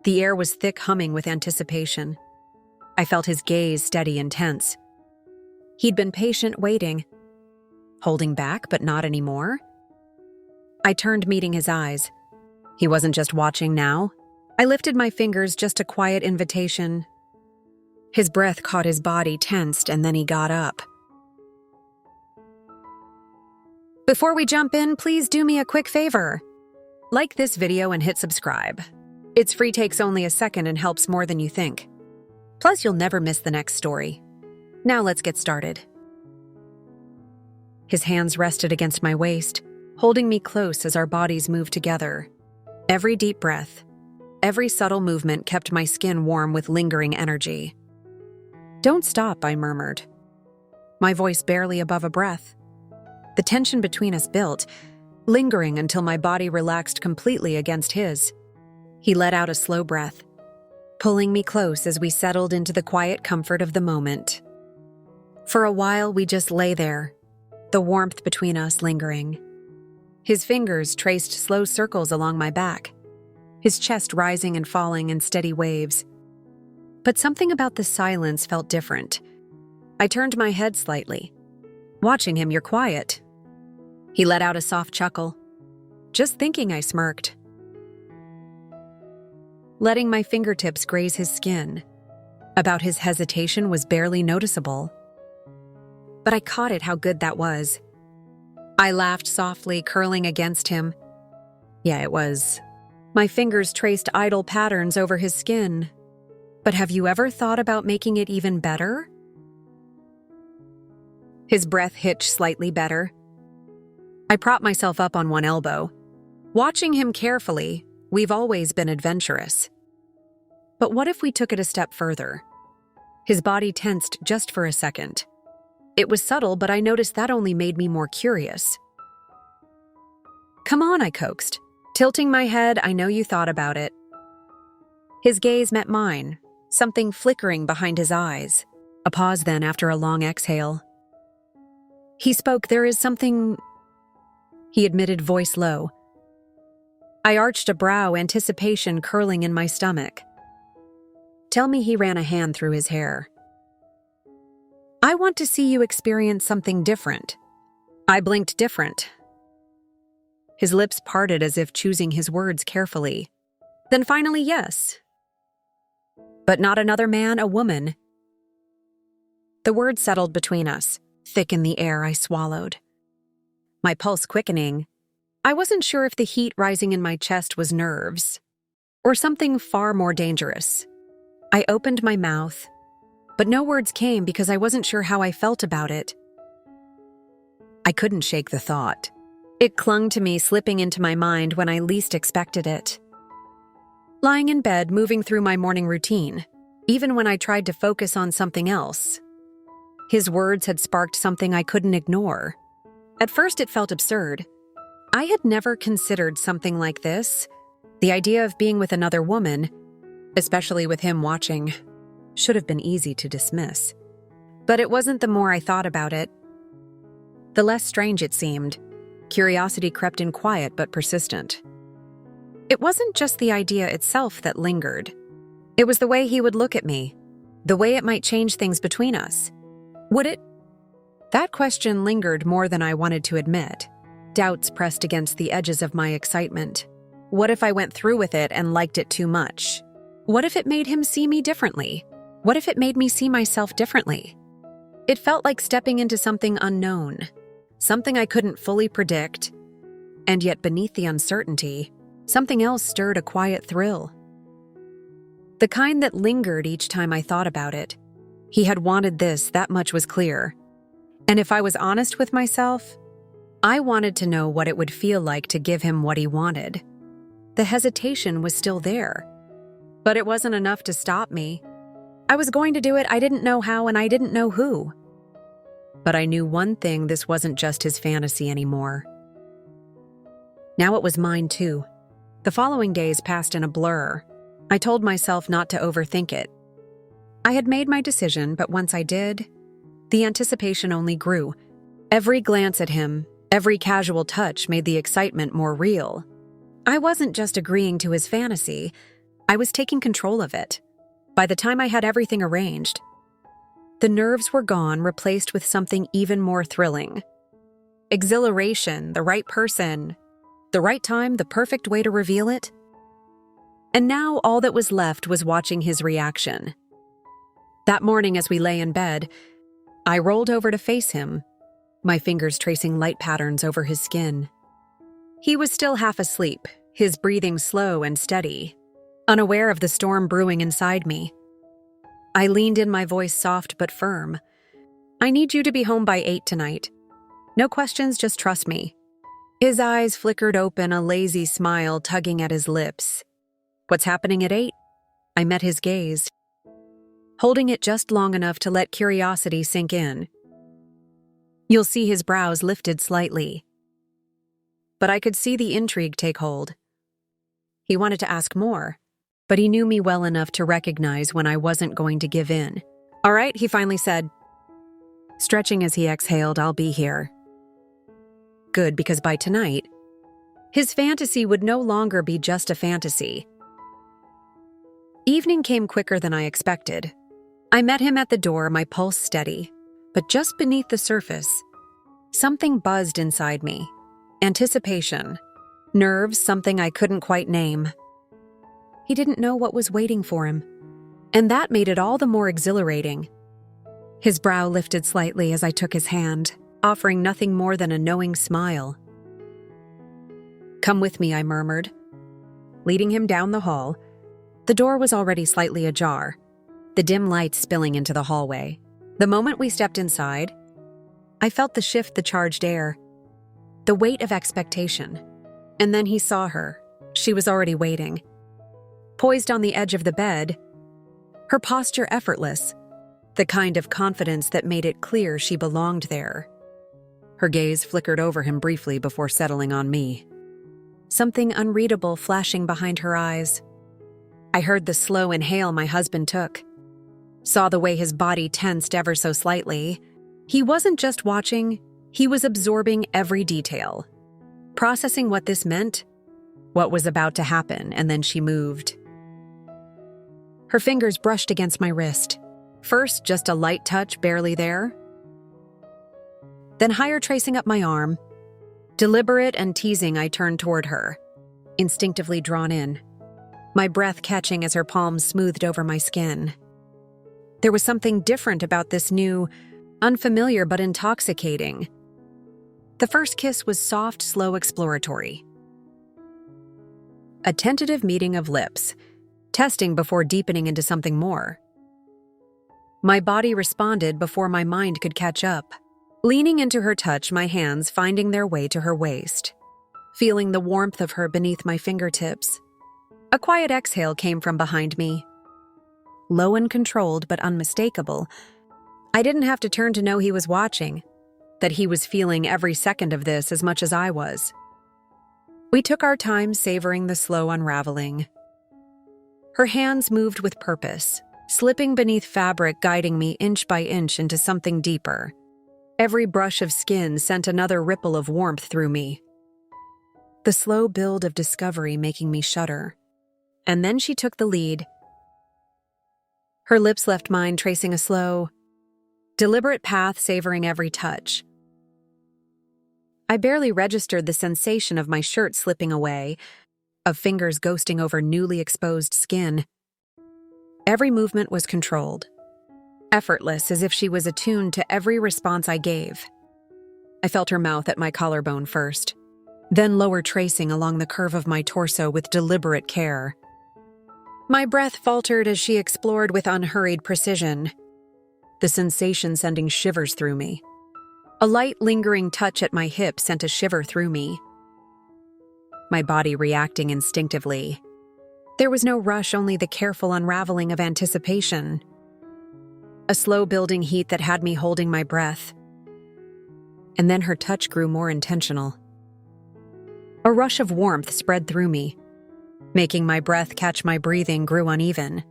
The air was thick humming with anticipation. I felt his gaze steady and tense. He'd been patient, waiting, holding back, but not anymore. I turned, meeting his eyes. He wasn't just watching now. I lifted my fingers, just a quiet invitation. His breath caught his body, tensed, and then he got up. Before we jump in, please do me a quick favor. Like this video and hit subscribe. It's free, takes only a second, and helps more than you think. Plus, you'll never miss the next story. Now let's get started. His hands rested against my waist, holding me close as our bodies moved together. Every deep breath, every subtle movement kept my skin warm with lingering energy. "Don't stop," I murmured, my voice barely above a breath. The tension between us built, lingering until my body relaxed completely against his. He let out a slow breath, pulling me close as we settled into the quiet comfort of the moment. For a while, we just lay there, the warmth between us lingering. His fingers traced slow circles along my back, his chest rising and falling in steady waves. But something about the silence felt different. I turned my head slightly. Watching him, "You're quiet." He let out a soft chuckle. "Just thinking," I smirked, letting my fingertips graze his skin. About his hesitation was barely noticeable. But I caught it, how good that was. I laughed softly, curling against him. Yeah, it was. My fingers traced idle patterns over his skin. But have you ever thought about making it even better? His breath hitched slightly better. I propped myself up on one elbow. Watching him carefully, we've always been adventurous. But what if we took it a step further? His body tensed just for a second. It was subtle, but I noticed that only made me more curious. "Come on," I coaxed, tilting my head. "I know you thought about it." His gaze met mine, something flickering behind his eyes. A pause then, after a long exhale. He spoke. "There is something," he admitted, voice low. I arched a brow, anticipation curling in my stomach. "Tell me." He ran a hand through his hair. "I want to see you experience something different." I blinked. "Different?" His lips parted as if choosing his words carefully. Then finally, "Yes. But not another man, a woman." The words settled between us, thick in the air. I swallowed, my pulse quickening. I wasn't sure if the heat rising in my chest was nerves or something far more dangerous. I opened my mouth, but no words came because I wasn't sure how I felt about it. I couldn't shake the thought. It clung to me, slipping into my mind when I least expected it. Lying in bed, moving through my morning routine, even when I tried to focus on something else, his words had sparked something I couldn't ignore. At first, it felt absurd. I had never considered something like this. The idea of being with another woman, especially with him watching, should have been easy to dismiss. But it wasn't. The more I thought about it, the less strange it seemed. Curiosity crept in, quiet but persistent. It wasn't just the idea itself that lingered. It was the way he would look at me, the way it might change things between us. Would it? That question lingered more than I wanted to admit. Doubts pressed against the edges of my excitement. What if I went through with it and liked it too much? What if it made him see me differently? What if it made me see myself differently? It felt like stepping into something unknown, something I couldn't fully predict. And yet beneath the uncertainty, something else stirred, a quiet thrill. The kind that lingered each time I thought about it. He had wanted this, that much was clear. And if I was honest with myself, I wanted to know what it would feel like to give him what he wanted. The hesitation was still there, but it wasn't enough to stop me. I was going to do it. I didn't know how, and I didn't know who. But I knew one thing: this wasn't just his fantasy anymore. Now it was mine too. The following days passed in a blur. I told myself not to overthink it. I had made my decision, but once I did, the anticipation only grew. Every glance at him, every casual touch made the excitement more real. I wasn't just agreeing to his fantasy, I was taking control of it. By the time I had everything arranged, the nerves were gone, replaced with something even more thrilling. Exhilaration, the right person, the right time, the perfect way to reveal it. And now all that was left was watching his reaction. That morning as we lay in bed, I rolled over to face him, my fingers tracing light patterns over his skin. He was still half asleep, his breathing slow and steady, unaware of the storm brewing inside me. I leaned in, my voice soft but firm. "I need you to be home by 8 tonight. No questions, just trust me." His eyes flickered open, a lazy smile tugging at his lips. "What's happening at 8? I met his gaze, holding it just long enough to let curiosity sink in. You'll see his brows lifted slightly. But I could see the intrigue take hold. He wanted to ask more, but he knew me well enough to recognize when I wasn't going to give in. "All right," he finally said. Stretching as he exhaled, "I'll be here." Good, because by tonight, his fantasy would no longer be just a fantasy. Evening came quicker than I expected. I met him at the door, my pulse steady, but just beneath the surface, something buzzed inside me. Anticipation. Nerves, something I couldn't quite name. He didn't know what was waiting for him, and that made it all the more exhilarating. His brow lifted slightly as I took his hand, offering nothing more than a knowing smile. "Come with me," I murmured, leading him down the hall. The door was already slightly ajar, the dim light spilling into the hallway. The moment we stepped inside, I felt the shift, the charged air, the weight of expectation. And then he saw her. She was already waiting. Poised on the edge of the bed, her posture effortless, the kind of confidence that made it clear she belonged there. Her gaze flickered over him briefly before settling on me, something unreadable flashing behind her eyes. I heard the slow inhale my husband took, saw the way his body tensed ever so slightly. He wasn't just watching, he was absorbing every detail, processing what this meant, what was about to happen, and then she moved. Her fingers brushed against my wrist. First, just a light touch, barely there. Then higher, tracing up my arm. Deliberate and teasing, I turned toward her, instinctively drawn in, my breath catching as her palms smoothed over my skin. There was something different about this new, unfamiliar but intoxicating. The first kiss was soft, slow, exploratory. A tentative meeting of lips, testing before deepening into something more. My body responded before my mind could catch up. Leaning into her touch, my hands finding their way to her waist, feeling the warmth of her beneath my fingertips. A quiet exhale came from behind me. Low and controlled, but unmistakable. I didn't have to turn to know he was watching, that he was feeling every second of this as much as I was. We took our time savoring the slow unraveling. Her hands moved with purpose, slipping beneath fabric, guiding me inch by inch into something deeper. Every brush of skin sent another ripple of warmth through me. The slow build of discovery making me shudder. And then she took the lead. Her lips left mine, tracing a slow, deliberate path, savoring every touch. I barely registered the sensation of my shirt slipping away, of fingers ghosting over newly exposed skin. Every movement was controlled, effortless, as if she was attuned to every response I gave. I felt her mouth at my collarbone first, then lower, tracing along the curve of my torso with deliberate care. My breath faltered as she explored with unhurried precision, the sensation sending shivers through me. A light, lingering touch at my hip sent a shiver through me, my body reacting instinctively. There was no rush, only the careful unraveling of anticipation. A slow building heat that had me holding my breath. And then her touch grew more intentional. A rush of warmth spread through me, making my breath catch, my breathing grew uneven.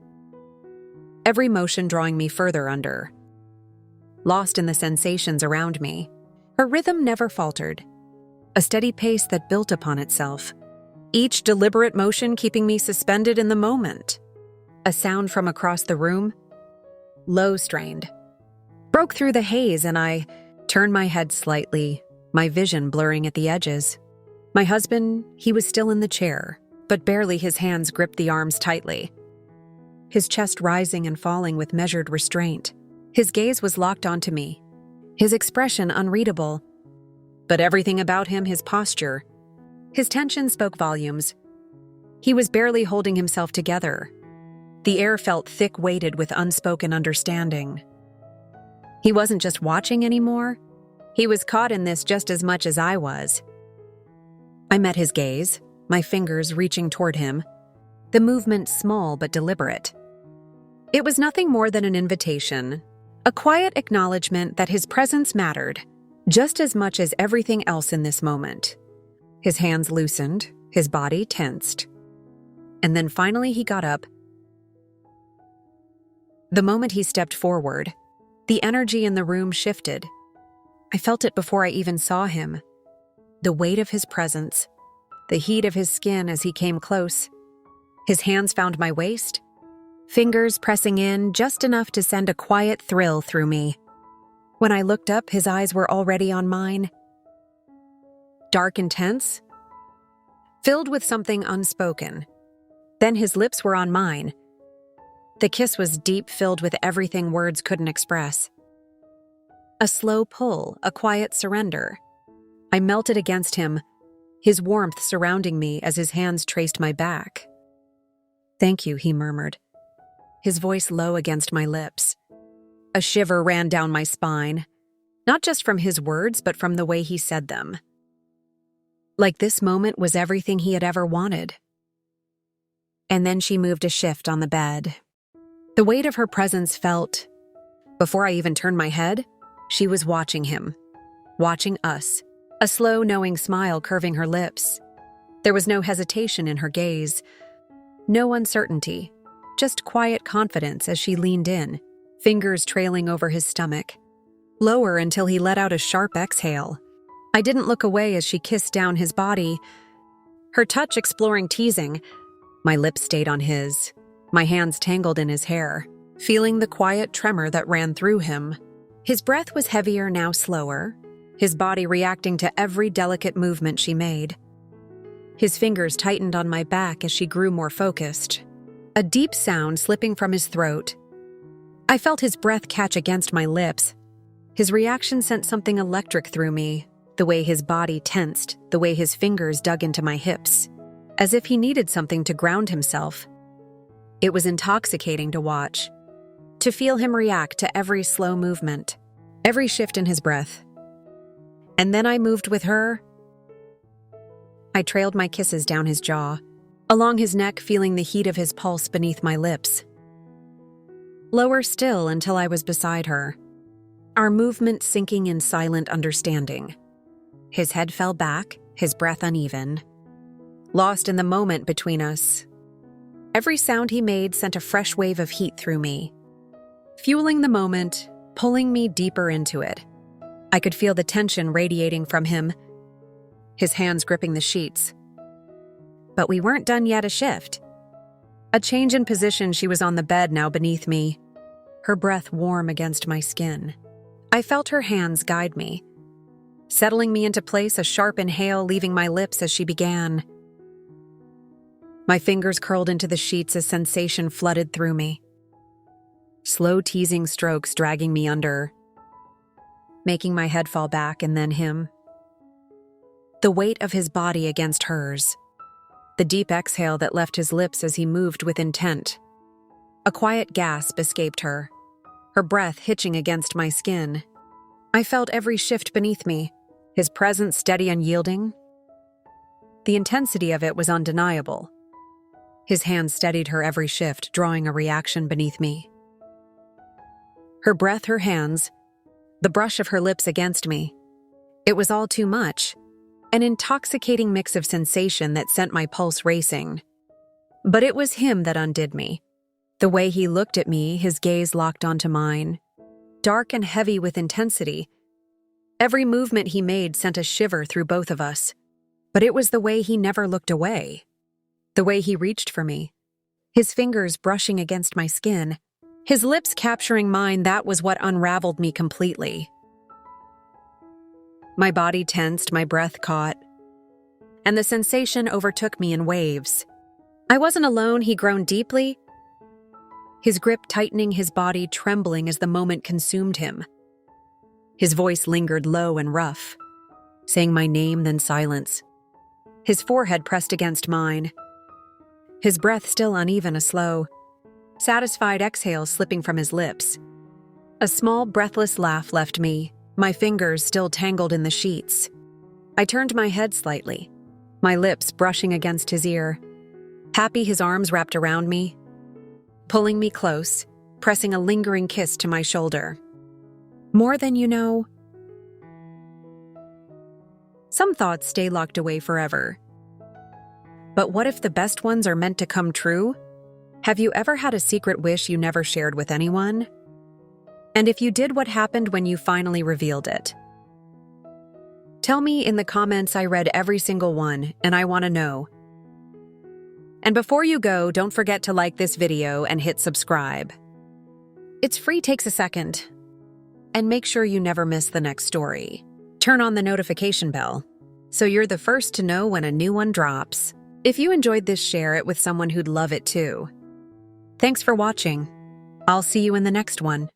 Every motion drawing me further under. Lost in the sensations around me, her rhythm never faltered, a steady pace that built upon itself. each deliberate motion keeping me suspended in the moment. A sound from across the room, low strained, broke through the haze, and I turned my head slightly, my vision blurring at the edges. My husband, he was still in the chair, but barely his hands gripped the arms tightly. His chest rising and falling with measured restraint. His gaze was locked onto me, his expression unreadable. But everything about him, his posture, his tension spoke volumes. He was barely holding himself together. The air felt thick-weighted with unspoken understanding. He wasn't just watching anymore. He was caught in this just as much as I was. I met his gaze, my fingers reaching toward him, the movement small but deliberate. It was nothing more than an invitation, a quiet acknowledgement that his presence mattered just as much as everything else in this moment. His hands loosened, his body tensed. And then finally he got up. The moment he stepped forward, the energy in the room shifted. I felt it before I even saw him. The weight of his presence, the heat of his skin as he came close. His hands found my waist, fingers pressing in just enough to send a quiet thrill through me. When I looked up, his eyes were already on mine. Dark and tense, filled with something unspoken. Then his lips were on mine. The kiss was deep, filled with everything words couldn't express. A slow pull, a quiet surrender. I melted against him, his warmth surrounding me as his hands traced my back. "Thank you," he murmured, his voice low against my lips. A shiver ran down my spine, not just from his words, but from the way he said them. Like this moment was everything he had ever wanted. And then she moved a shift on the bed. The weight of her presence felt. Before I even turned my head, she was watching him, watching us, a slow, knowing smile curving her lips. There was no hesitation in her gaze, no uncertainty, just quiet confidence as she leaned in, fingers trailing over his stomach, lower until he let out a sharp exhale. I didn't look away as she kissed down his body, her touch exploring teasing. My lips stayed on his, my hands tangled in his hair, feeling the quiet tremor that ran through him. His breath was heavier, now slower, his body reacting to every delicate movement she made. His fingers tightened on my back as she grew more focused, a deep sound slipping from his throat. I felt his breath catch against my lips. His reaction sent something electric through me, the way his body tensed, the way his fingers dug into my hips, as if he needed something to ground himself. It was intoxicating to watch, to feel him react to every slow movement, every shift in his breath. And then I moved with her. I trailed my kisses down his jaw, along his neck, feeling the heat of his pulse beneath my lips. Lower still until I was beside her, our movement sinking in silent understanding. His head fell back, his breath uneven, lost in the moment between us. Every sound he made sent a fresh wave of heat through me, fueling the moment, pulling me deeper into it. I could feel the tension radiating from him, his hands gripping the sheets. But we weren't done yet. A shift. A change in position. She was on the bed now beneath me, her breath warm against my skin. I felt her hands guide me, settling me into place, a sharp inhale leaving my lips as she began. My fingers curled into the sheets as sensation flooded through me. Slow teasing strokes dragging me under, making my head fall back, and then him. The weight of his body against hers. The deep exhale that left his lips as he moved with intent. A quiet gasp escaped her, her breath hitching against my skin. I felt every shift beneath me, his presence steady, unyielding. The intensity of it was undeniable. His hand steadied her every shift, drawing a reaction beneath me. Her breath, her hands, the brush of her lips against me. It was all too much, an intoxicating mix of sensation that sent my pulse racing. But it was him that undid me. The way he looked at me, his gaze locked onto mine, dark and heavy with intensity. Every movement he made sent a shiver through both of us. But it was the way he never looked away. The way he reached for me. His fingers brushing against my skin. His lips capturing mine, that was what unraveled me completely. My body tensed, my breath caught, and the sensation overtook me in waves. I wasn't alone, he groaned deeply, his grip tightening, his body trembling as the moment consumed him. His voice lingered low and rough, saying my name, then silence. His forehead pressed against mine, his breath still uneven, a slow, satisfied exhale slipping from his lips. A small, breathless laugh left me, my fingers still tangled in the sheets. I turned my head slightly, my lips brushing against his ear. Happy, his arms wrapped around me, pulling me close, pressing a lingering kiss to my shoulder. More than you know. Some thoughts stay locked away forever. But what if the best ones are meant to come true? Have you ever had a secret wish you never shared with anyone? And if you did, what happened when you finally revealed it? Tell me in the comments. I read every single one, and I want to know. And before you go, don't forget to like this video and hit subscribe. It's free, takes a second. And make sure you never miss the next story. Turn on the notification bell, so you're the first to know when a new one drops. If you enjoyed this, share it with someone who'd love it too. Thanks for watching. I'll see you in the next one.